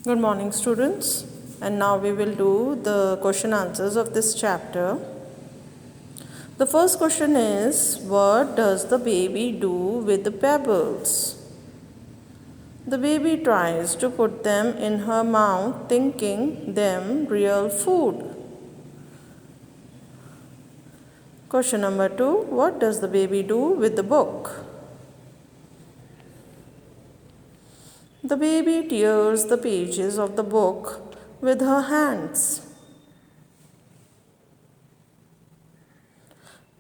Good morning, students. And now we will do the question answers of this chapter. The first question is, what does the baby do with the pebbles? The baby tries to put them in her mouth, thinking them real food. Question number 2, what does the baby do with the book? The baby tears the pages of the book with her hands.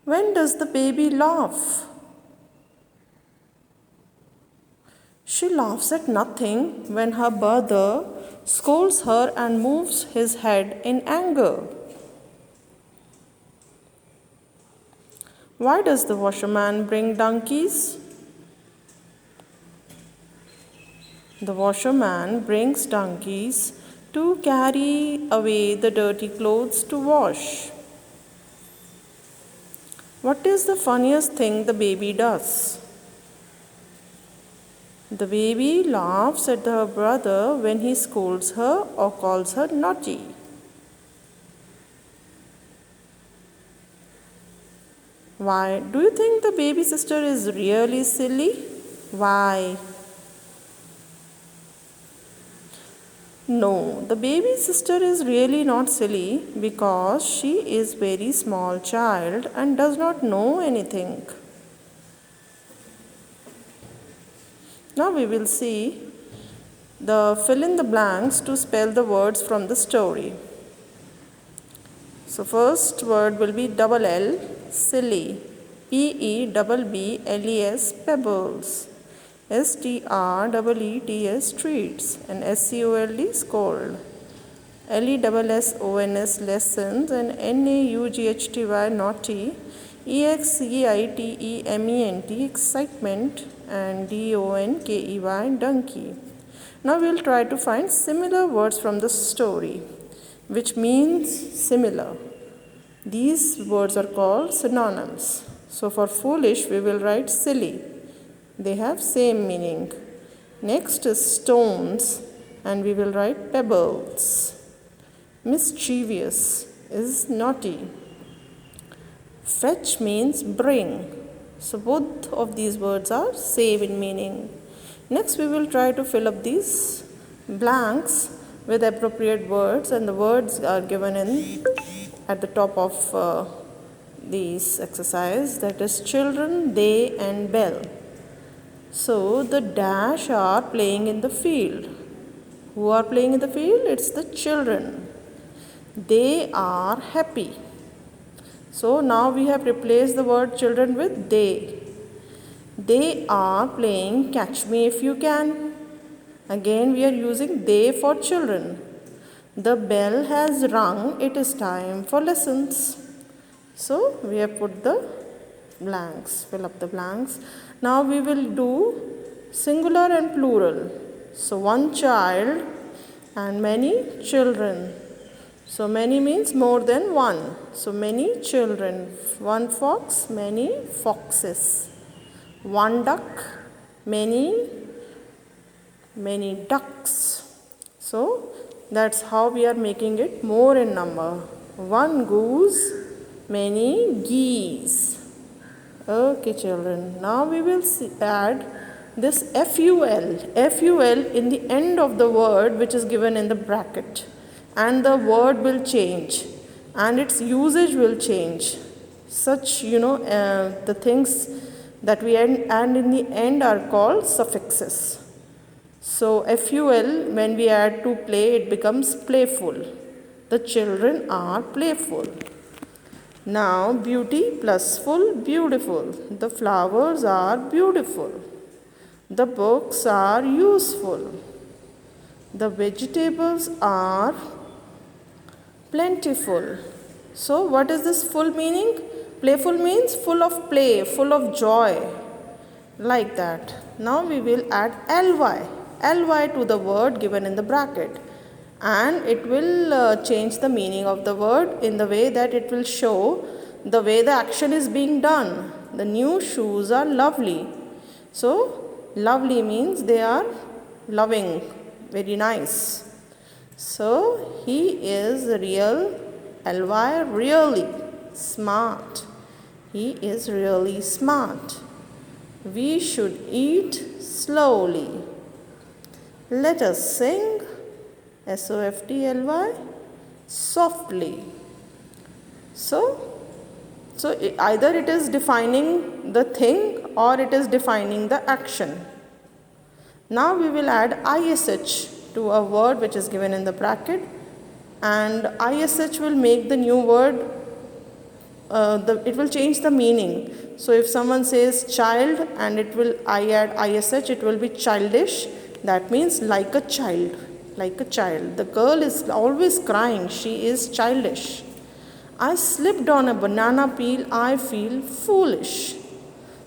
When does the baby laugh? She laughs at nothing when her brother scolds her and moves his head in anger. Why does the washerman bring donkeys? The washerman brings donkeys to carry away the dirty clothes to wash. What is the funniest thing the baby does? The baby laughs at her brother when he scolds her or calls her naughty. Why? Do you think the baby sister is really silly? Why? No, the baby sister is really not silly because she is very small child and does not know anything. Now we will see the fill in the blanks to spell the words from the story. So first word will be double L, silly, P-E-B-B-L-E-S, pebbles, S-T-R-E-E-T-S, treats, and S-C-O-L-D, scold, L-E-S-S-O-N-S, lessons, and N-A-U-G-H-T-Y, naughty, E-X-C-I-T-E-M-E-N-T, excitement, and D-O-N-K-E-Y, donkey. Now we will try to find similar words from the story, which means similar. These words are called synonyms. So for foolish, we will write silly. They have same meaning. Next is stones, and we will write pebbles. Mischievous is naughty. Fetch means bring. So both of these words are same in meaning. Next we will try to fill up these blanks with appropriate words, and the words are given in at the top of these exercise, that is children, they, and bell. So the dash are playing in the field. Who are playing in the field? It's the children. They are happy. So now we have replaced the word children with they. They are playing catch me if you can. Again we are using they for children. The bell has rung, it is time for lessons. So we have put the blanks, fill up the blanks. Now we will do singular and plural. So one child and many children. So many means more than one. So many children. One fox, many foxes. One duck, many ducks. So that's how we are making it more in number. One goose, many geese. Okay, children. Now we will add this FUL. FUL in the end of the word which is given in the bracket. And the word will change. And its usage will change. Such, the things that we add in the end are called suffixes. So FUL, when we add to play, it becomes playful. The children are playful. Now beauty plus full, beautiful. The flowers are beautiful. The books are useful. The vegetables are plentiful. So what is this full meaning? Playful means full of play, full of joy. Like that. Now we will add ly. Ly to the word given in the bracket. And it will change the meaning of the word in the way that it will show the way the action is being done. The new shoes are lovely. So lovely means they are loving, very nice. So he is ly, really smart. He is really smart. We should eat slowly. Let us sing softly, softly. So either it is defining the thing or it is defining the action. Now we will add ish to a word which is given in the bracket, and ish will make the new word, it will change the meaning. So if someone says child and I add ish, it will be childish. That means like a child, like a child. The girl is always crying, she is childish. I slipped on a banana peel, I feel foolish.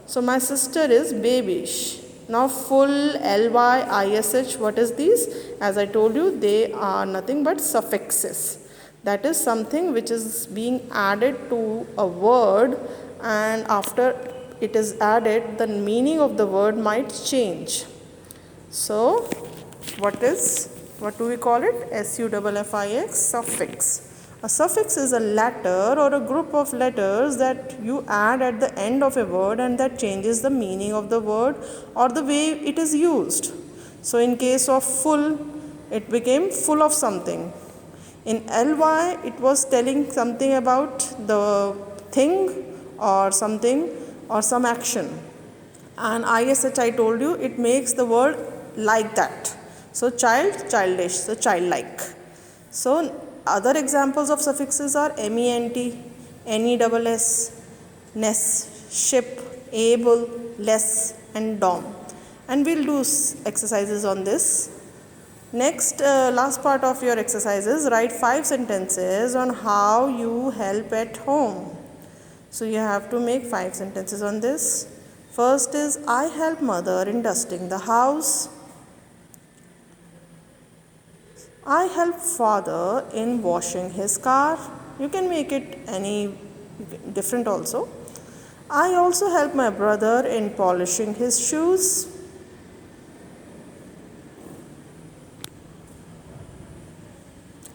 So my sister is babyish. Now full lysh, what is these? As I told you, they are nothing but suffixes. That is something which is being added to a word, and after it is added, the meaning of the word might change. So what do we call it? suffix, suffix. A suffix is a letter or a group of letters that you add at the end of a word and that changes the meaning of the word or the way it is used. So in case of full, it became full of something. In ly, it was telling something about the thing or something or some action. And ish, I told you, it makes the word like that. So child, childish, so childlike. So other examples of suffixes are ment, ness, ness, ship, able, less, and dom. And we'll do exercises on this. Next, last part of your exercises, write 5 sentences on how you help at home. So you have to make 5 sentences on this. First is, I help mother in dusting the house. I help father in washing his car. You can make it any different also. I also help my brother in polishing his shoes.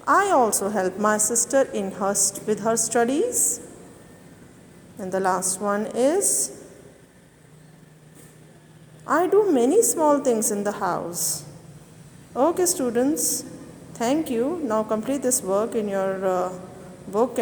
I also help my sister with her studies. And the last one is, I do many small things in the house. Okay, students, thank you. Now complete this work in your book.